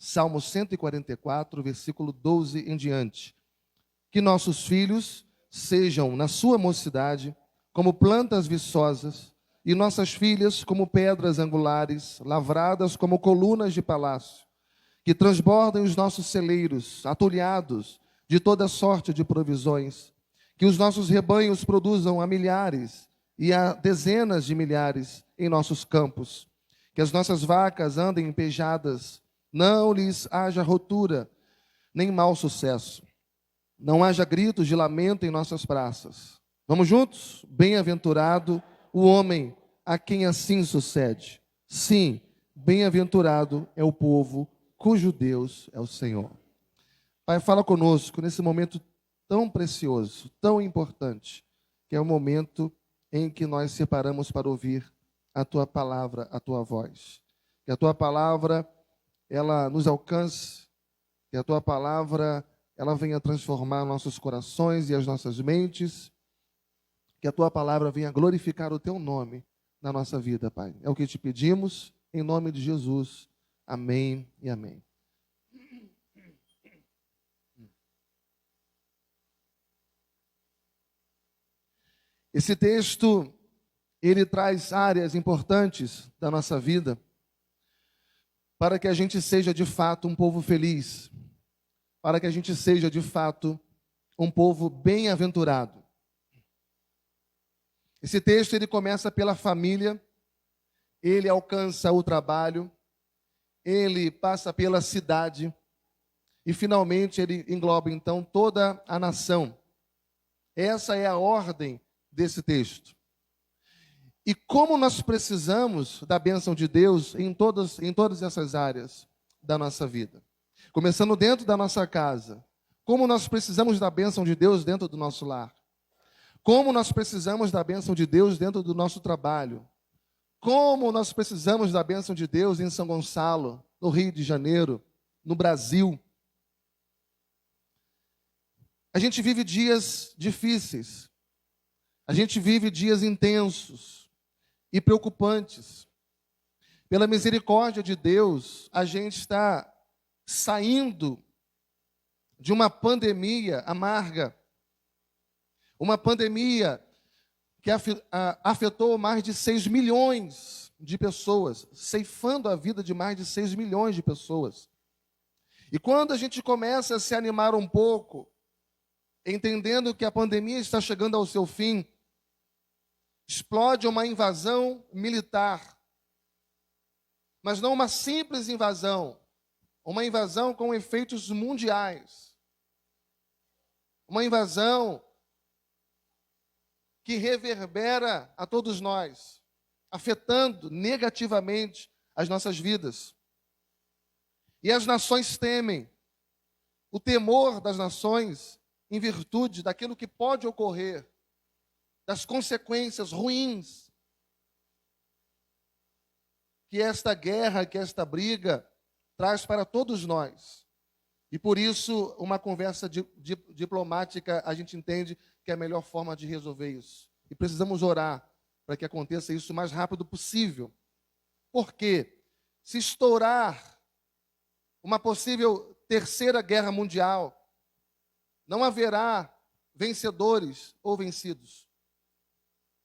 Salmo 144, versículo 12 em diante. Que nossos filhos sejam, na sua mocidade, como plantas viçosas, e nossas filhas como pedras angulares, lavradas como colunas de palácio, que transbordem os nossos celeiros, atulhados de toda sorte de provisões, que os nossos rebanhos produzam a milhares e a dezenas de milhares em nossos campos, que as nossas vacas andem empejadas, não lhes haja rotura, nem mau sucesso, não haja gritos de lamento em nossas praças. Vamos juntos? Bem-aventurado o homem a quem assim sucede. Sim, bem-aventurado é o povo cujo Deus é o Senhor. Pai, fala conosco nesse momento tão precioso, tão importante, que é o momento em que nós separamos para ouvir a Tua palavra, a Tua voz. Que a Tua palavra, ela nos alcance, que a Tua palavra, ela venha transformar nossos corações e as nossas mentes, que a Tua palavra venha glorificar o Teu nome na nossa vida, Pai. É o que te pedimos, em nome de Jesus. Amém e amém. Esse texto, ele traz áreas importantes da nossa vida para que a gente seja de fato um povo feliz, para que a gente seja de fato um povo bem-aventurado. Esse texto, ele começa pela família, ele alcança o trabalho, ele passa pela cidade e finalmente ele engloba então toda a nação. Essa é a ordem desse texto. E como nós precisamos da bênção de Deus em todas essas áreas da nossa vida. Começando dentro da nossa casa. Como nós precisamos da bênção de Deus dentro do nosso lar. Como nós precisamos da bênção de Deus dentro do nosso trabalho. Como nós precisamos da bênção de Deus em São Gonçalo, no Rio de Janeiro, no Brasil. A gente vive dias difíceis. A gente vive dias intensos e preocupantes. Pela misericórdia de Deus, a gente está saindo de uma pandemia amarga. Uma pandemia que afetou mais de 6 milhões de pessoas, ceifando a vida de mais de 6 milhões de pessoas. E quando a gente começa a se animar um pouco, entendendo que a pandemia está chegando ao seu fim, explode uma invasão militar. Mas não uma simples invasão, uma invasão com efeitos mundiais. Uma invasão que reverbera a todos nós, afetando negativamente as nossas vidas. E as nações temem. O temor das nações, em virtude daquilo que pode ocorrer, das consequências ruins que esta guerra, que esta briga traz para todos nós. E por isso, uma conversa diplomática, a gente entende que é a melhor forma de resolver isso. E precisamos orar para que aconteça isso o mais rápido possível. Porque se estourar uma possível terceira guerra mundial, não haverá vencedores ou vencidos.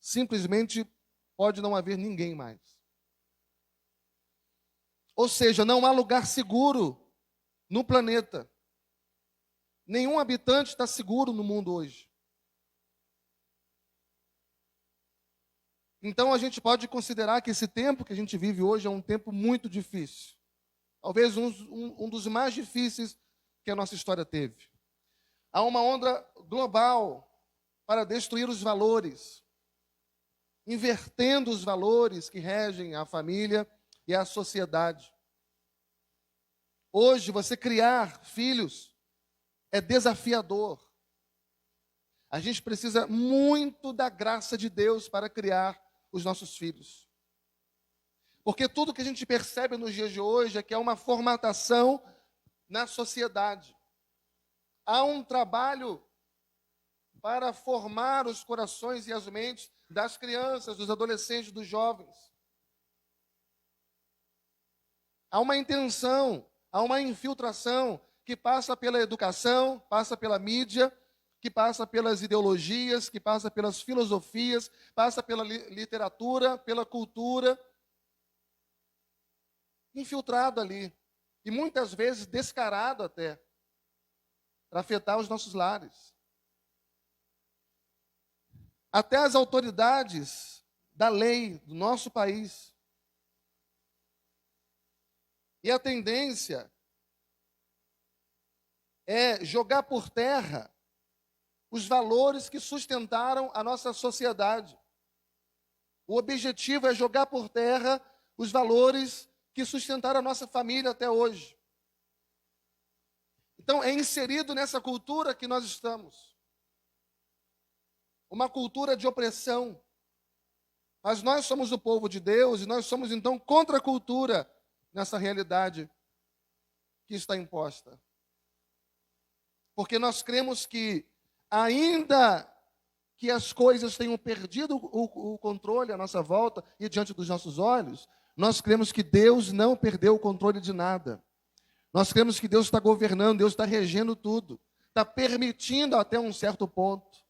Simplesmente pode não haver ninguém mais. Ou seja, não há lugar seguro no planeta. Nenhum habitante está seguro no mundo hoje. Então a gente pode considerar que esse tempo que a gente vive hoje é um tempo muito difícil. Talvez um dos mais difíceis que a nossa história teve. Há uma onda global para destruir os valores, invertendo os valores que regem a família e a sociedade. Hoje, você criar filhos é desafiador. A gente precisa muito da graça de Deus para criar os nossos filhos. Porque tudo que a gente percebe nos dias de hoje é que há uma formatação na sociedade. Há um trabalho para formar os corações e as mentes das crianças, dos adolescentes, dos jovens. Há uma intenção há uma infiltração que passa pela educação, passa pela mídia, que passa pelas ideologias, que passa pelas filosofias, passa pela literatura, pela cultura, infiltrado ali. E muitas vezes descarado até, para afetar os nossos lares. Até as autoridades da lei do nosso país. E a tendência é jogar por terra os valores que sustentaram a nossa sociedade. O objetivo é jogar por terra os valores que sustentaram a nossa família até hoje. Então, é inserido nessa cultura que nós estamos. Uma cultura de opressão. Mas nós somos o povo de Deus e nós somos, então, contra a cultura nessa realidade que está imposta. Porque nós cremos que, ainda que as coisas tenham perdido o controle à nossa volta e diante dos nossos olhos, nós cremos que Deus não perdeu o controle de nada. Nós cremos que Deus está governando, Deus está regendo tudo, está permitindo até um certo ponto.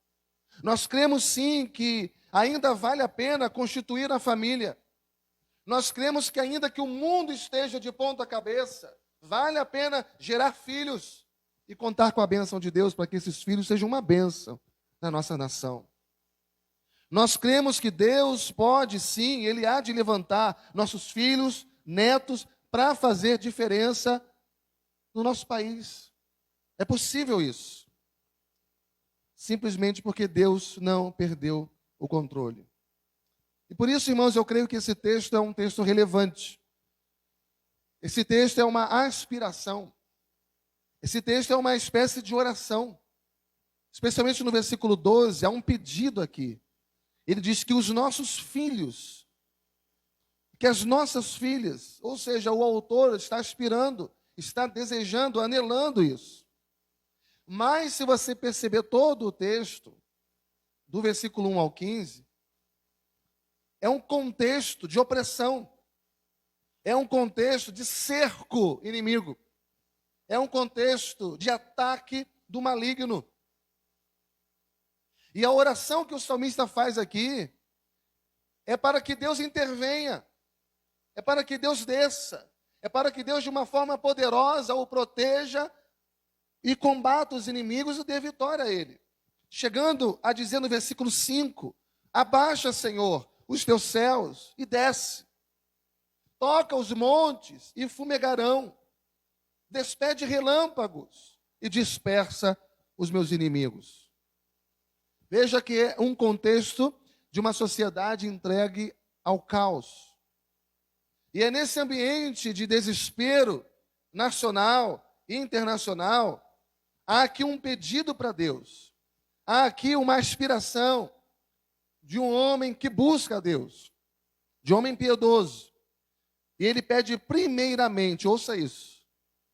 Nós cremos sim que ainda vale a pena constituir a família. Nós cremos que ainda que o mundo esteja de ponta cabeça, vale a pena gerar filhos e contar com a bênção de Deus para que esses filhos sejam uma bênção na nossa nação. Nós cremos que Deus pode sim, Ele há de levantar nossos filhos, netos, para fazer diferença no nosso país. É possível isso. Simplesmente porque Deus não perdeu o controle. E por isso, irmãos, eu creio que esse texto é um texto relevante. Esse texto é uma aspiração. Esse texto é uma espécie de oração. Especialmente no versículo 12, há um pedido aqui. Ele diz que os nossos filhos, que as nossas filhas, ou seja, o autor está aspirando, está desejando, anelando isso. Mas se você perceber todo o texto, do versículo 1 ao 15, é um contexto de opressão, é um contexto de cerco inimigo, é um contexto de ataque do maligno. E a oração que o salmista faz aqui é para que Deus intervenha, é para que Deus desça, é para que Deus de uma forma poderosa o proteja e combata os inimigos e dê vitória a ele. Chegando a dizer no versículo 5, abaixa, Senhor, os teus céus e desce. Toca os montes e fumegarão. Despede relâmpagos e dispersa os meus inimigos. Veja que é um contexto de uma sociedade entregue ao caos. E é nesse ambiente de desespero nacional e internacional, há aqui um pedido para Deus. Há aqui uma aspiração de um homem que busca a Deus, de um homem piedoso. E ele pede primeiramente, ouça isso,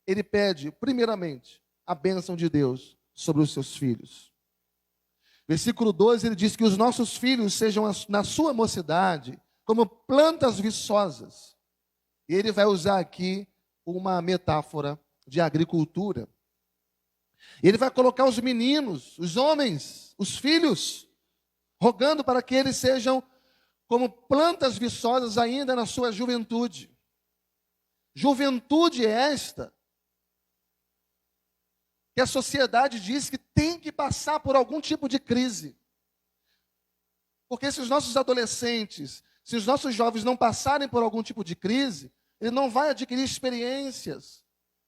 ele pede primeiramente a bênção de Deus sobre os seus filhos. Versículo 12, ele diz que os nossos filhos sejam, na sua mocidade, como plantas viçosas. E ele vai usar aqui uma metáfora de agricultura. Ele vai colocar os meninos, os homens, os filhos, rogando para que eles sejam como plantas viçosas ainda na sua juventude. Juventude é esta que a sociedade diz que tem que passar por algum tipo de crise. Porque se os nossos adolescentes, se os nossos jovens não passarem por algum tipo de crise, ele não vai adquirir experiências,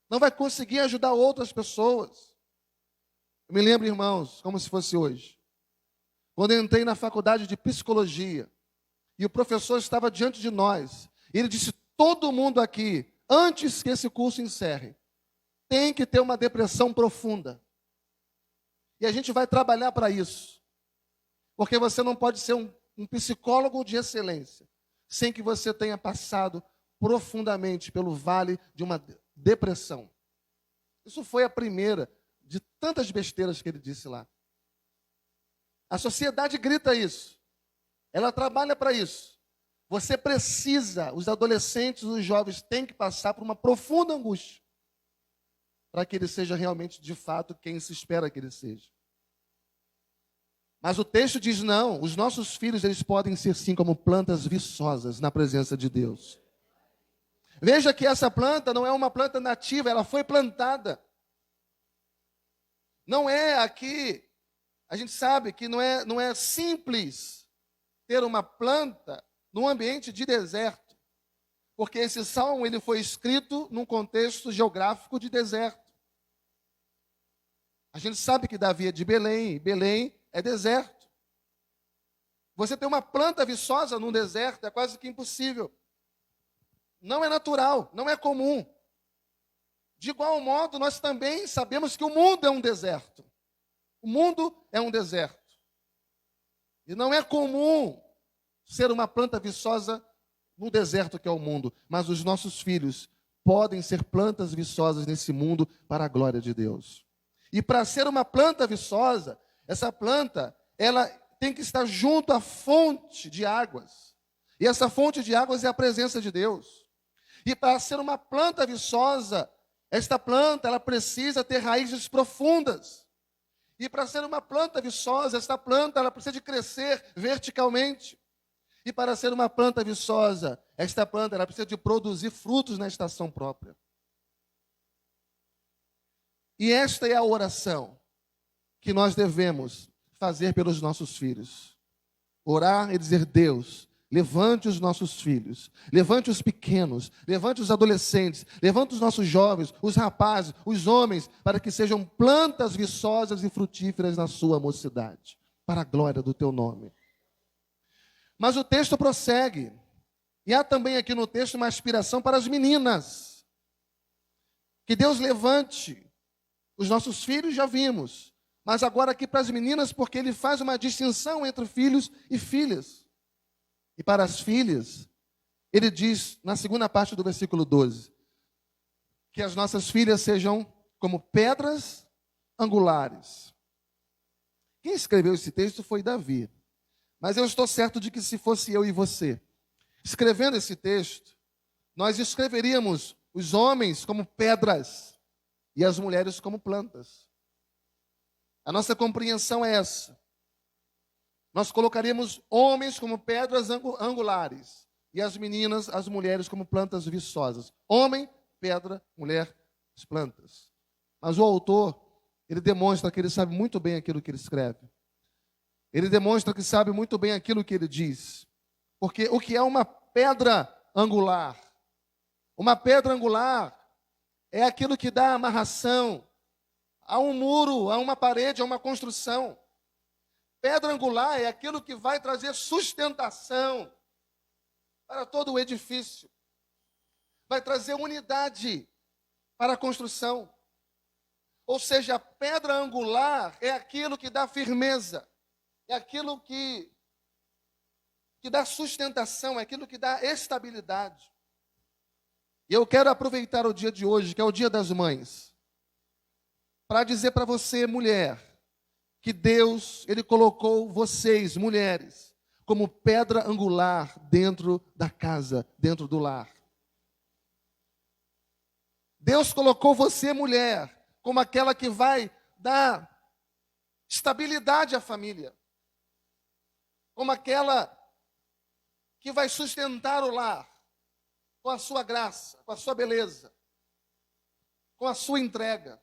não vai conseguir ajudar outras pessoas. Eu me lembro, irmãos, como se fosse hoje, quando eu entrei na faculdade de psicologia, e o professor estava diante de nós, e ele disse, todo mundo aqui, antes que esse curso encerre, tem que ter uma depressão profunda. E a gente vai trabalhar para isso. Porque você não pode ser um psicólogo de excelência sem que você tenha passado profundamente pelo vale de uma depressão. Isso foi a primeira de tantas besteiras que ele disse lá. A sociedade grita isso. Ela trabalha para isso. Você precisa, os adolescentes, os jovens têm que passar por uma profunda angústia. para que ele seja realmente, de fato, quem se espera que ele seja. Mas o texto diz não, os nossos filhos eles podem ser sim como plantas viçosas na presença de Deus. Veja que essa planta não é uma planta nativa, ela foi plantada. Não é aqui, a gente sabe que não é simples ter uma planta num ambiente de deserto, porque esse salmo ele foi escrito num contexto geográfico de deserto. A gente sabe que Davi é de Belém, e Belém é deserto. Você ter uma planta viçosa num deserto é quase que impossível. Não é natural, não é comum. De igual modo, nós também sabemos que o mundo é um deserto. O mundo é um deserto. E não é comum ser uma planta viçosa no deserto que é o mundo. Mas os nossos filhos podem ser plantas viçosas nesse mundo para a glória de Deus. E para ser uma planta viçosa, essa planta, ela tem que estar junto à fonte de águas. E essa fonte de águas é a presença de Deus. E para ser uma planta viçosa, esta planta ela precisa ter raízes profundas. E para ser uma planta viçosa, esta planta ela precisa de crescer verticalmente. E para ser uma planta viçosa, esta planta ela precisa de produzir frutos na estação própria. E esta é a oração que nós devemos fazer pelos nossos filhos. Orar e dizer: Deus, levante os nossos filhos, levante os pequenos, levante os adolescentes, levante os nossos jovens, os rapazes, os homens, para que sejam plantas viçosas e frutíferas na sua mocidade, para a glória do teu nome. Mas o texto prossegue, e há também aqui no texto uma aspiração para as meninas. Que Deus levante os nossos filhos, já vimos, mas agora aqui para as meninas, porque ele faz uma distinção entre filhos e filhas. E para as filhas, ele diz, na segunda parte do versículo 12, que as nossas filhas sejam como pedras angulares. Quem escreveu esse texto foi Davi. Mas eu estou certo de que se fosse eu e você, escrevendo esse texto, nós escreveríamos os homens como pedras e as mulheres como plantas. A nossa compreensão é essa. Nós colocaríamos homens como pedras angulares e as meninas, as mulheres, como plantas viçosas. Homem, pedra, mulher, as plantas. Mas o autor, ele demonstra que ele sabe muito bem aquilo que ele escreve. Ele demonstra que sabe muito bem aquilo que ele diz. Porque o que é uma pedra angular? Uma pedra angular é aquilo que dá amarração a um muro, a uma parede, a uma construção. Pedra angular é aquilo que vai trazer sustentação para todo o edifício. Vai trazer unidade para a construção. Ou seja, a pedra angular é aquilo que dá firmeza. É aquilo que dá sustentação, é aquilo que dá estabilidade. E eu quero aproveitar o dia de hoje, que é o Dia das Mães, para dizer para você, mulher, que Deus, Ele colocou vocês, mulheres, como pedra angular dentro da casa, dentro do lar. Deus colocou você, mulher, como aquela que vai dar estabilidade à família. Como aquela que vai sustentar o lar com a sua graça, com a sua beleza, com a sua entrega.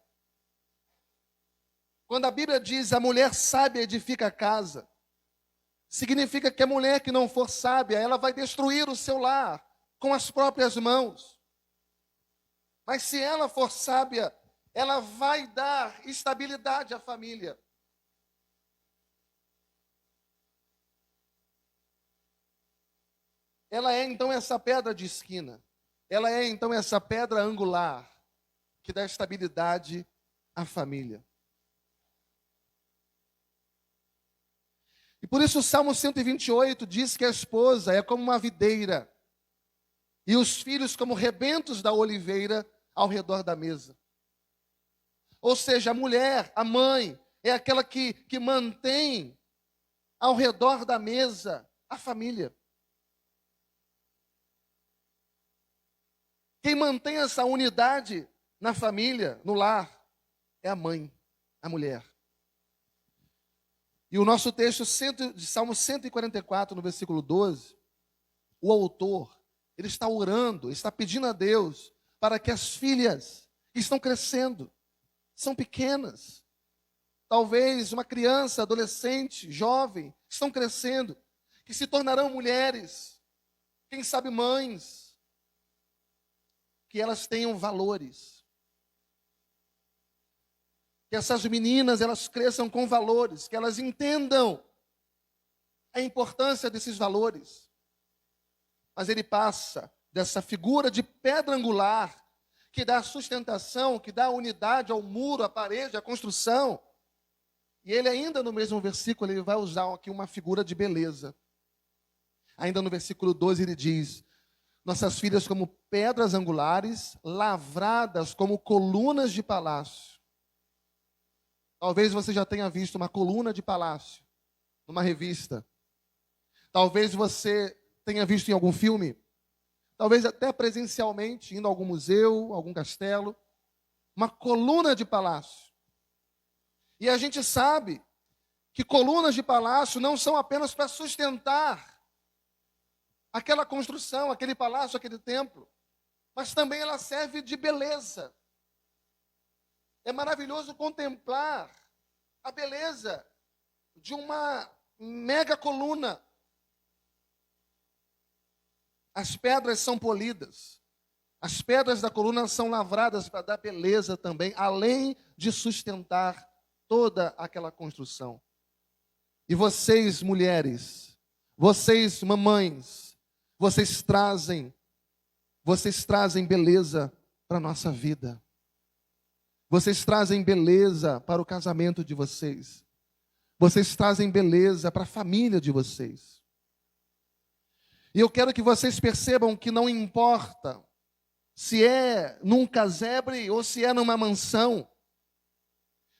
Quando a Bíblia diz a mulher sábia edifica a casa, significa que a mulher que não for sábia, ela vai destruir o seu lar com as próprias mãos. Mas se ela for sábia, ela vai dar estabilidade à família. Ela é então essa pedra de esquina. Ela é então essa pedra angular que dá estabilidade à família. E por isso o Salmo 128 diz que a esposa é como uma videira e os filhos como rebentos da oliveira ao redor da mesa. Ou seja, a mulher, a mãe, é aquela que mantém ao redor da mesa a família. Quem mantém essa unidade na família, no lar, é a mãe, a mulher. E o nosso texto de Salmo 144, no versículo 12, o autor, ele está orando, está pedindo a Deus para que as filhas que estão crescendo, são pequenas, talvez uma criança, adolescente, jovem, estão crescendo, que se tornarão mulheres, quem sabe mães, que elas tenham valores. Que essas meninas, elas cresçam com valores, que elas entendam a importância desses valores. Mas ele passa dessa figura de pedra angular, que dá sustentação, que dá unidade ao muro, à parede, à construção. E ele ainda no mesmo versículo, ele vai usar aqui uma figura de beleza. Ainda no versículo 12 ele diz: nossas filhas como pedras angulares, lavradas como colunas de palácio. Talvez você já tenha visto uma coluna de palácio numa revista. Talvez você tenha visto em algum filme. Talvez até presencialmente, indo a algum museu, algum castelo. Uma coluna de palácio. E a gente sabe que colunas de palácio não são apenas para sustentar aquela construção, aquele palácio, aquele templo, mas também ela serve de beleza. É maravilhoso contemplar a beleza de uma mega coluna. As pedras são polidas. As pedras da coluna são lavradas para dar beleza também, além de sustentar toda aquela construção. E vocês, mulheres, vocês, mamães, vocês trazem beleza para a nossa vida. Vocês trazem beleza para o casamento de vocês. Vocês trazem beleza para a família de vocês. E eu quero que vocês percebam que não importa se é num casebre ou se é numa mansão,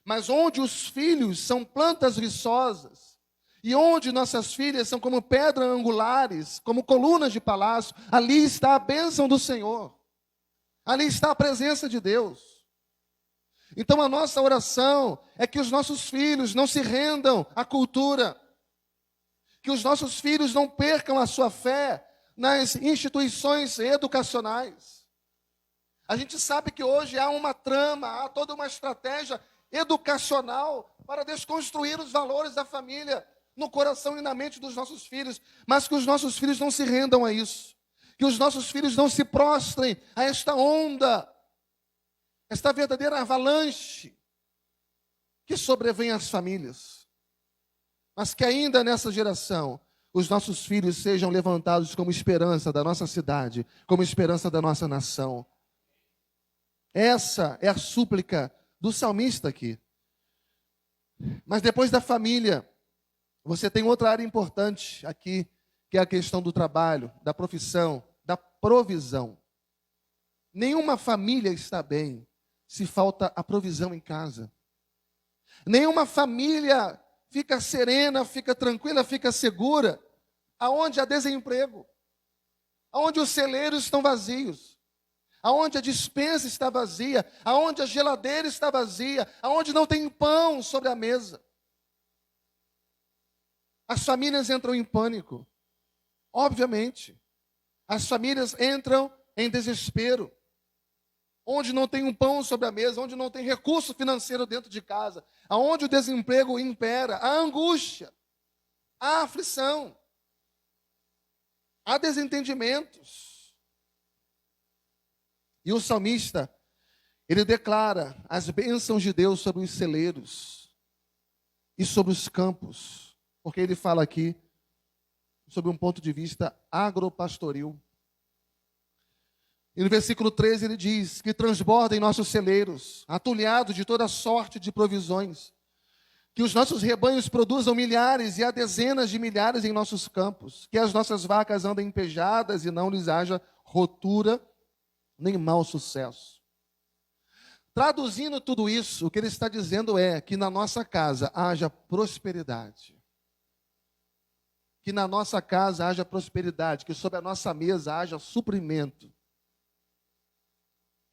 mas onde os filhos são plantas viçosas, e onde nossas filhas são como pedras angulares, como colunas de palácio, ali está a bênção do Senhor. Ali está a presença de Deus. Então a nossa oração é que os nossos filhos não se rendam à cultura, que os nossos filhos não percam a sua fé nas instituições educacionais. A gente sabe que hoje há uma trama, há toda uma estratégia educacional para desconstruir os valores da família no coração e na mente dos nossos filhos, mas que os nossos filhos não se rendam a isso, que os nossos filhos não se prostrem a esta onda, esta verdadeira avalanche que sobrevém às famílias. Mas que ainda nessa geração, os nossos filhos sejam levantados como esperança da nossa cidade, como esperança da nossa nação. Essa é a súplica do salmista aqui. Mas depois da família, você tem outra área importante aqui, que é a questão do trabalho, da profissão, da provisão. Nenhuma família está bem se falta a provisão em casa. Nenhuma família fica serena, fica tranquila, fica segura, aonde há desemprego, aonde os celeiros estão vazios, aonde a despensa está vazia, aonde a geladeira está vazia, aonde não tem pão sobre a mesa. As famílias entram em pânico, obviamente. As famílias entram em desespero. Onde não tem um pão sobre a mesa, onde não tem recurso financeiro dentro de casa, aonde o desemprego impera, a angústia, a aflição, há desentendimentos. E o salmista, ele declara as bênçãos de Deus sobre os celeiros e sobre os campos, porque ele fala aqui sobre um ponto de vista agropastoril. E no versículo 13 ele diz que transborda em nossos celeiros, atulhados de toda sorte de provisões, que os nossos rebanhos produzam milhares e há dezenas de milhares em nossos campos, que as nossas vacas andem pejadas e não lhes haja rotura nem mau sucesso. Traduzindo tudo isso, o que ele está dizendo é que na nossa casa haja prosperidade. Que na nossa casa haja prosperidade, que sobre a nossa mesa haja suprimento.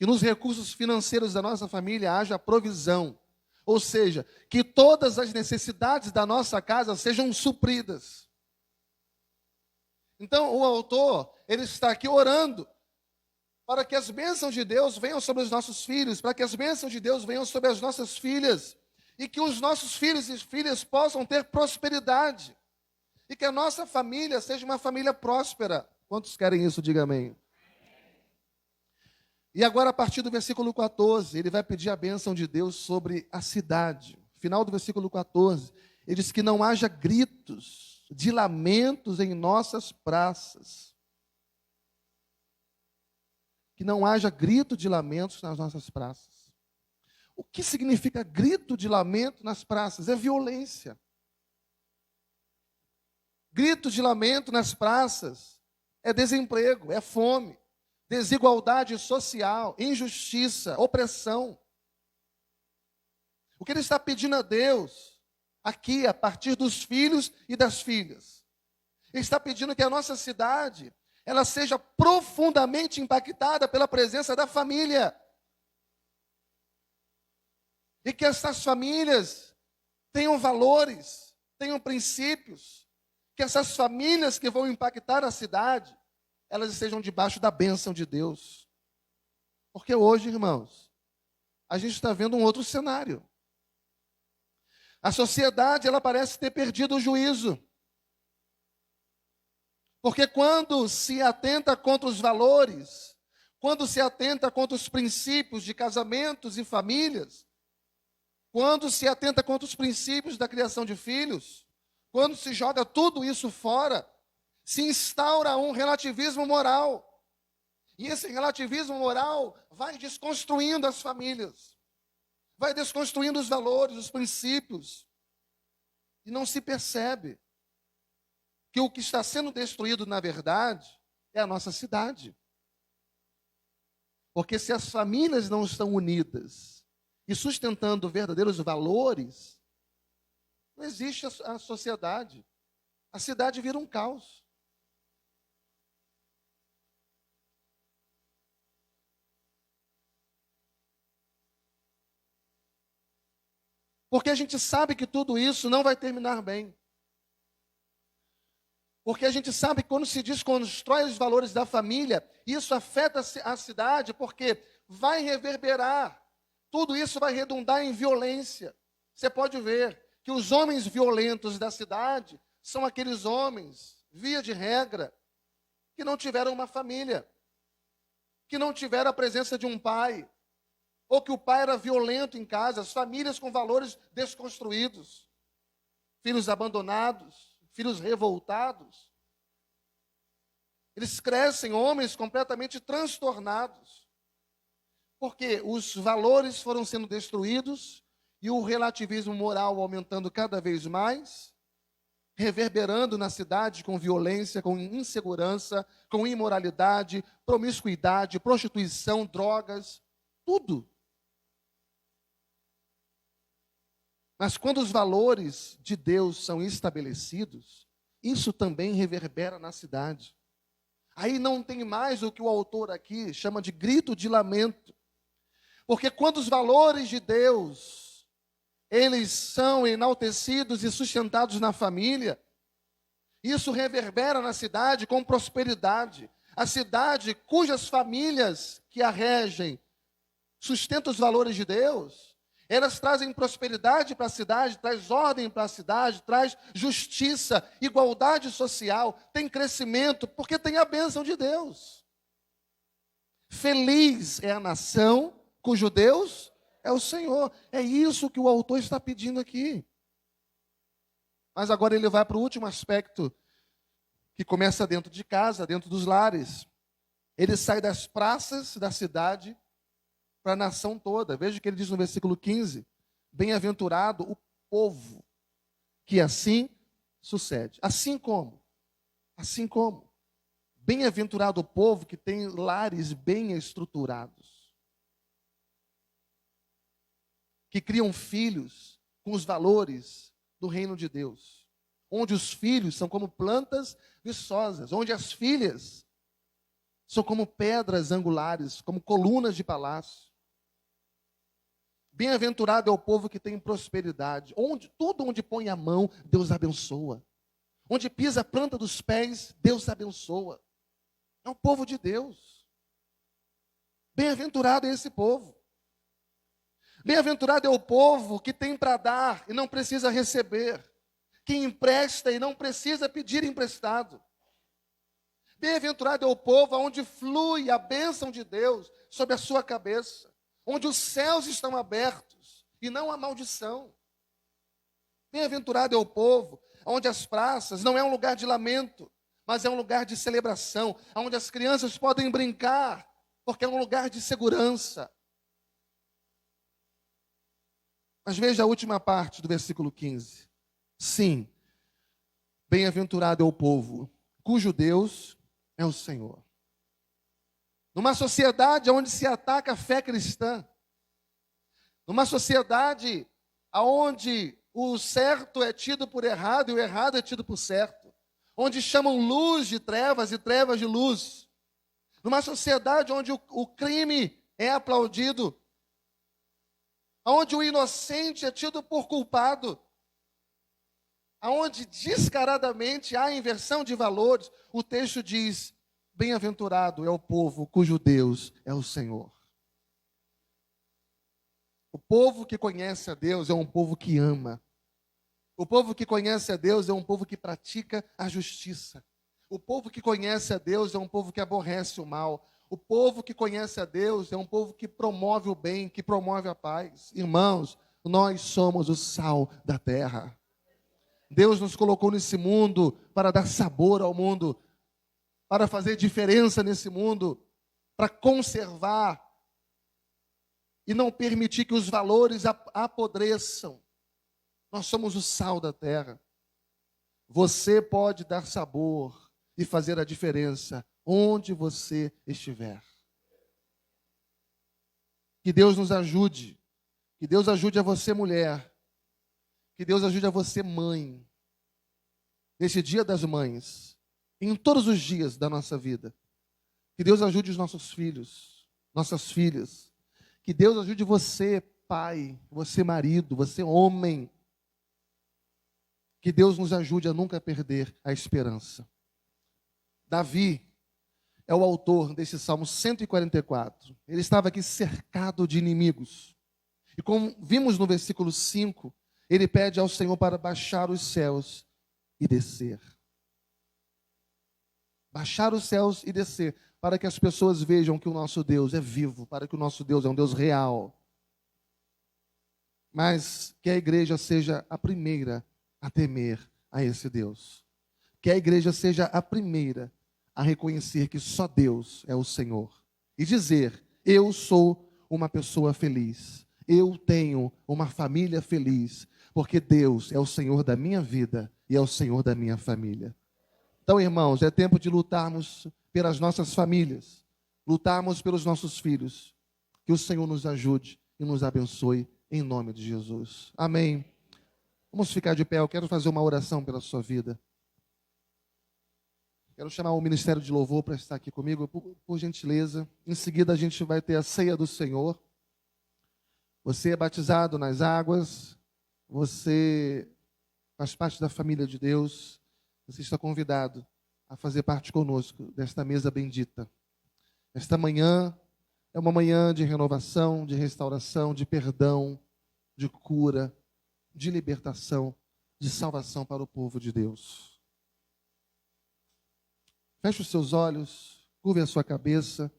que nos recursos financeiros da nossa família haja provisão. Ou seja, que todas as necessidades da nossa casa sejam supridas. Então, o autor, ele está aqui orando para que as bênçãos de Deus venham sobre os nossos filhos, para que as bênçãos de Deus venham sobre as nossas filhas, e que os nossos filhos e filhas possam ter prosperidade, e que a nossa família seja uma família próspera. Quantos querem isso? Diga amém. E agora, a partir do versículo 14, ele vai pedir a bênção de Deus sobre a cidade. Final do versículo 14, ele diz que não haja gritos de lamentos em nossas praças. Que não haja grito de lamentos nas nossas praças. O que significa grito de lamento nas praças? É violência. Grito de lamento nas praças é desemprego, é fome, desigualdade social, injustiça, opressão. O que ele está pedindo a Deus, aqui, a partir dos filhos e das filhas, ele está pedindo que a nossa cidade, ela seja profundamente impactada pela presença da família. E que essas famílias tenham valores, tenham princípios, que essas famílias que vão impactar a cidade, elas estejam debaixo da bênção de Deus. Porque hoje, irmãos, a gente está vendo um outro cenário. A sociedade, ela parece ter perdido o juízo. Porque quando se atenta contra os valores, quando se atenta contra os princípios de casamentos e famílias, quando se atenta contra os princípios da criação de filhos, quando se joga tudo isso fora, se instaura um relativismo moral. E esse relativismo moral vai desconstruindo as famílias, vai desconstruindo os valores, os princípios. E não se percebe que o que está sendo destruído, na verdade, é a nossa cidade. Porque se as famílias não estão unidas e sustentando verdadeiros valores, não existe a sociedade. A cidade vira um caos. Porque a gente sabe que tudo isso não vai terminar bem. Porque a gente sabe que quando se desconstrói os valores da família, isso afeta a cidade, porque vai reverberar. Tudo isso vai redundar em violência. Você pode ver que os homens violentos da cidade são aqueles homens, via de regra, que não tiveram uma família, que não tiveram a presença de um pai, ou que o pai era violento em casa, as famílias com valores desconstruídos, filhos abandonados, filhos revoltados. Eles crescem homens completamente transtornados, porque os valores foram sendo destruídos e o relativismo moral aumentando cada vez mais, reverberando na cidade com violência, com insegurança, com imoralidade, promiscuidade, prostituição, drogas, tudo. Mas quando os valores de Deus são estabelecidos, isso também reverbera na cidade. Aí não tem mais o que o autor aqui chama de grito de lamento. Porque quando os valores de Deus, eles são enaltecidos e sustentados na família, isso reverbera na cidade com prosperidade. A cidade cujas famílias que a regem sustentam os valores de Deus, elas trazem prosperidade para a cidade, traz ordem para a cidade, traz justiça, igualdade social, tem crescimento, porque tem a bênção de Deus. Feliz é a nação cujo Deus é o Senhor. É isso que o autor está pedindo aqui. Mas agora ele vai para o último aspecto, que começa dentro de casa, dentro dos lares. Ele sai das praças da cidade para a nação toda. Veja o que ele diz no versículo 15. Bem-aventurado o povo que assim sucede. Assim como. Bem-aventurado o povo que tem lares bem estruturados. Que criam filhos com os valores do reino de Deus. Onde os filhos são como plantas viçosas. Onde as filhas são como pedras angulares, como colunas de palácio. Bem-aventurado é o povo que tem prosperidade. Tudo onde põe a mão, Deus abençoa. Onde pisa a planta dos pés, Deus abençoa. É o povo de Deus. Bem-aventurado é esse povo. Bem-aventurado é o povo que tem para dar e não precisa receber. Que empresta e não precisa pedir emprestado. Bem-aventurado é o povo onde flui a bênção de Deus sobre a sua cabeça. Onde os céus estão abertos e não a maldição. Bem-aventurado é o povo onde as praças não é um lugar de lamento, mas é um lugar de celebração, onde as crianças podem brincar, porque é um lugar de segurança. Mas veja a última parte do versículo 15. Sim, bem-aventurado é o povo, cujo Deus é o Senhor. Numa sociedade onde se ataca a fé cristã, numa sociedade onde o certo é tido por errado e o errado é tido por certo, onde chamam luz de trevas e trevas de luz, numa sociedade onde o crime é aplaudido, onde o inocente é tido por culpado, onde descaradamente há inversão de valores, o texto diz: bem-aventurado é o povo cujo Deus é o Senhor. O povo que conhece a Deus é um povo que ama. O povo que conhece a Deus é um povo que pratica a justiça. O povo que conhece a Deus é um povo que aborrece o mal. O povo que conhece a Deus é um povo que promove o bem, que promove a paz. Irmãos, nós somos o sal da terra. Deus nos colocou nesse mundo para dar sabor ao mundo, para fazer diferença nesse mundo, para conservar e não permitir que os valores apodreçam. Nós somos o sal da terra. Você pode dar sabor e fazer a diferença onde você estiver. Que Deus nos ajude. Que Deus ajude a você, mulher. Que Deus ajude a você, mãe. Nesse Dia das Mães, em todos os dias da nossa vida. Que Deus ajude os nossos filhos, nossas filhas. Que Deus ajude você, pai, você, marido, você, homem. Que Deus nos ajude a nunca perder a esperança. Davi é o autor desse Salmo 144. Ele estava aqui cercado de inimigos. E como vimos no versículo 5, ele pede ao Senhor para baixar os céus e descer. Baixar os céus e descer, para que as pessoas vejam que o nosso Deus é vivo, para que o nosso Deus é um Deus real. Mas que a igreja seja a primeira a temer a esse Deus. Que a igreja seja a primeira a reconhecer que só Deus é o Senhor. E dizer: eu sou uma pessoa feliz. Eu tenho uma família feliz. Porque Deus é o Senhor da minha vida e é o Senhor da minha família. Então, irmãos, é tempo de lutarmos pelas nossas famílias. Lutarmos pelos nossos filhos. Que o Senhor nos ajude e nos abençoe em nome de Jesus. Amém. Vamos ficar de pé. Eu quero fazer uma oração pela sua vida. Quero chamar o Ministério de Louvor para estar aqui comigo, por gentileza. Em seguida, a gente vai ter a ceia do Senhor. Você é batizado nas águas. Você faz parte da família de Deus. Você está convidado a fazer parte conosco desta mesa bendita. Esta manhã é uma manhã de renovação, de restauração, de perdão, de cura, de libertação, de salvação para o povo de Deus. Feche os seus olhos, curve a sua cabeça.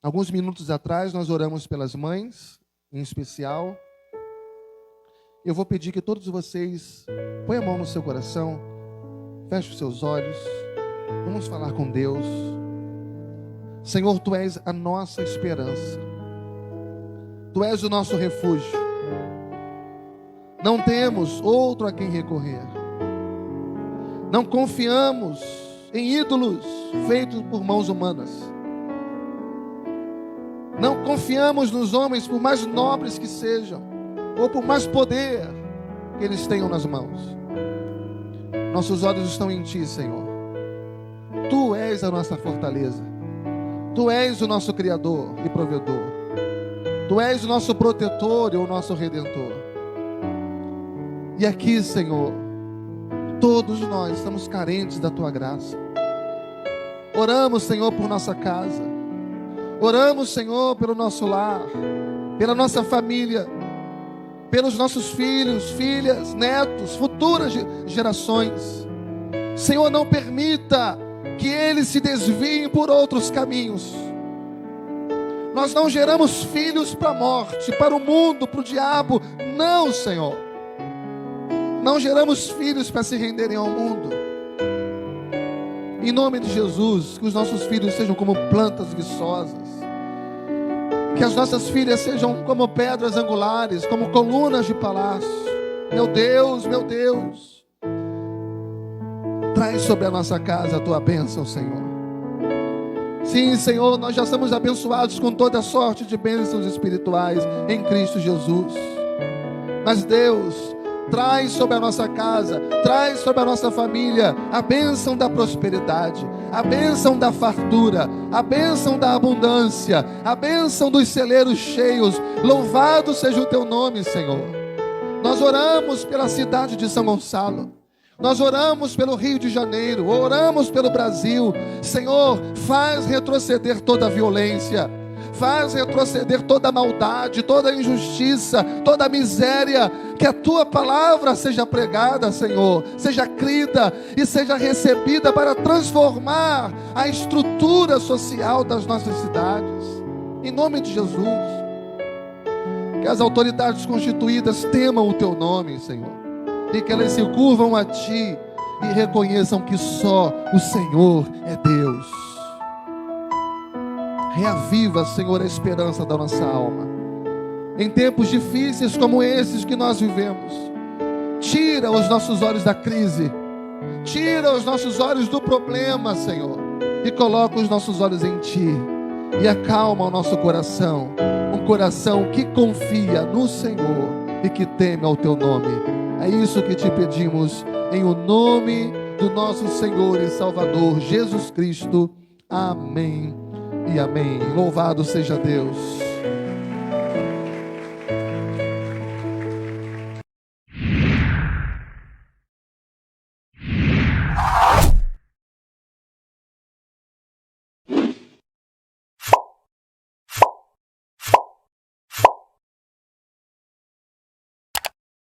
Alguns minutos atrás nós oramos pelas mães, em especial. Eu vou pedir que todos vocês ponham a mão no seu coração, feche os seus olhos, vamos falar com Deus. Senhor, Tu és a nossa esperança, Tu és o nosso refúgio. Não temos outro a quem recorrer. Não confiamos em ídolos feitos por mãos humanas. Não confiamos nos homens, por mais nobres que sejam, ou por mais poder que eles tenham nas mãos. Nossos olhos estão em Ti, Senhor. Tu és és a nossa fortaleza. Tu és o nosso Criador e provedor. Tu és o nosso protetor e o nosso Redentor. E aqui, Senhor, todos nós estamos carentes da Tua graça. Oramos, Senhor, por nossa casa. Oramos, Senhor, pelo nosso lar, pela nossa família, pelos nossos filhos, filhas, netos, futuras gerações. Senhor, não permita que eles se desviem por outros caminhos. Nós não geramos filhos para a morte, para o mundo, para o diabo. Não, Senhor. Não geramos filhos para se renderem ao mundo. Em nome de Jesus, que os nossos filhos sejam como plantas viçosas. Que as nossas filhas sejam como pedras angulares, como colunas de palácio. Meu Deus, meu Deus. Traz sobre a nossa casa a Tua bênção, Senhor. Sim, Senhor, nós já somos abençoados com toda sorte de bênçãos espirituais em Cristo Jesus. Mas Deus, traz sobre a nossa casa, traz sobre a nossa família a bênção da prosperidade, a bênção da fartura, a bênção da abundância, a bênção dos celeiros cheios. Louvado seja o Teu nome, Senhor. Nós oramos pela cidade de São Gonçalo. Nós oramos pelo Rio de Janeiro, oramos pelo Brasil. Senhor, faz retroceder toda a violência, faz retroceder toda a maldade, toda a injustiça, toda a miséria. Que a Tua palavra seja pregada, Senhor, seja crida e seja recebida para transformar a estrutura social das nossas cidades. Em nome de Jesus. Que as autoridades constituídas temam o Teu nome, Senhor, e que elas se curvam a Ti e reconheçam que só o Senhor é Deus. Reaviva, Senhor, a esperança da nossa alma. Em tempos difíceis como esses que nós vivemos, tira os nossos olhos da crise, tira os nossos olhos do problema, Senhor, e coloca os nossos olhos em Ti, e acalma o nosso coração, um coração que confia no Senhor e que teme ao Teu nome. É isso que Te pedimos, em o nome do nosso Senhor e Salvador Jesus Cristo. Amém e amém. Louvado seja Deus.